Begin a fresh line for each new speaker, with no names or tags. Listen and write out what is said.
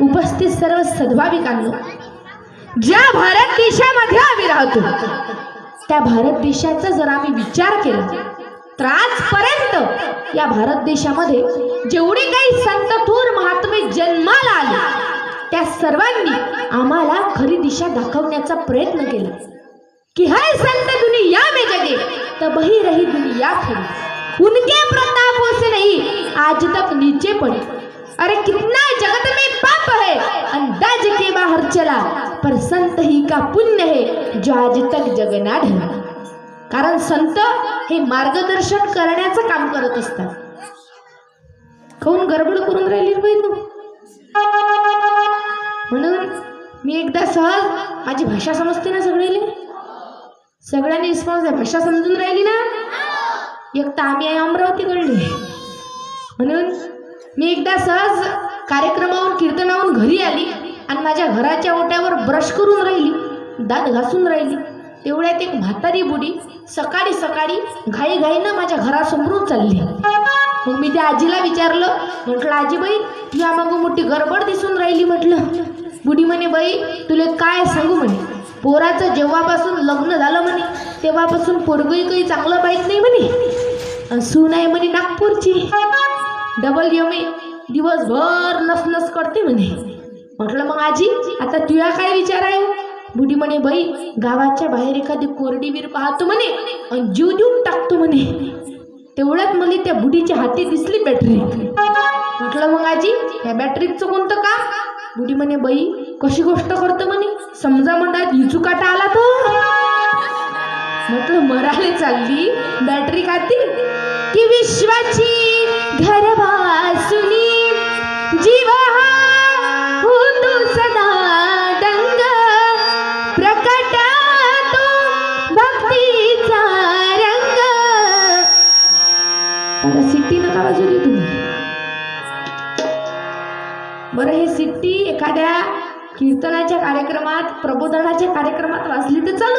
उपस्थित सर्व सद्भाविकांनो, ज्या भारत देशामध्ये आम्ही राहतो त्या भारत देशाचा जर आम्ही विचार केला तर आजपर्यंत या भारत देशामध्ये जेवढे काही संत थोर महात्मे जन्माला आले त्या सर्वांनी आम्हाला खरी दिशा दाखवण्याचा प्रयत्न केला कि है संत दुनिया में जगे तब ही रही दुनिया खड़ी, उनके प्रतापों से नहीं आज तक नीचे पड़े। अरे कितना जगत में पाप है अंदाज के बाहर चला, पर संत ही का पुण्य है जो आज तक जग ना ढला। कारण संत हे मार्गदर्शन करण्याचं काम करत असतात। कोण गडबड करून राहिली बाई तू? म्हणून मी एकदा सहज, माझी भाषा समजते ना सगळ्याले, सगळ्यांनी रिस्पॉन्स आहे, भाषा समजून राहिली ना? एक तर आम्ही आहे अमरावतीकडले, म्हणून मी एकदा सहज कार्यक्रमावरून कीर्तनावरून घरी आली आणि माझ्या घराच्या ओट्यावर ब्रश करून राहिली, दात घासून राहिली, तेवढ्यात एक म्हातारी बुडी सकाळी सकाळी घाईघाईनं माझ्या घरासमोरून चालली। मग मी त्या आजीला विचारलं, म्हटलं आजीबाई तुझ्या मागं मोठी गडबड दिसून राहिली म्हटलं। बुडी म्हणे बाई तुला काय सांगू म्हणे, पोराचं जेव्हापासून लग्न झालं म्हणे तेव्हापासून पोरगंही काही चांगलं पाहिजे नाही म्हणे, सून आहे म्हणे नागपूरची, डबल यमे दिवसभर नसनस करते म्हणे। म्हटलं मग आजी आता तुझा काय विचार आहे? बुडी म्हणे बाई गावाच्या बाहेर एखादी कोरडीवीर पाहतो म्हणे आणि जीव देऊन टाकतो म्हणे। तेवढ्यात मला त्या बुडीच्या हाती दिसली बॅटरी। म्हटलं मग आजी या बॅटरीचं कोणतं काम? बुडी म्हणे बाई कशी गोष्ट करतो म्हणे, समजा मनात इचुकाटा आला तर? म्हटलं मराले चालली बॅटरी खाती की विश्वाची घरवासुनी जीव हा होतो सदा दंग, प्रकट तो भक्तीचा रंग। आता सिट्टी नका वाजवली तुम्ही बरं। हे सिट्टी एखाद्या कीर्तनाच्या कार्यक्रमात प्रबोधनाच्या कार्यक्रमात वाजली तर चालू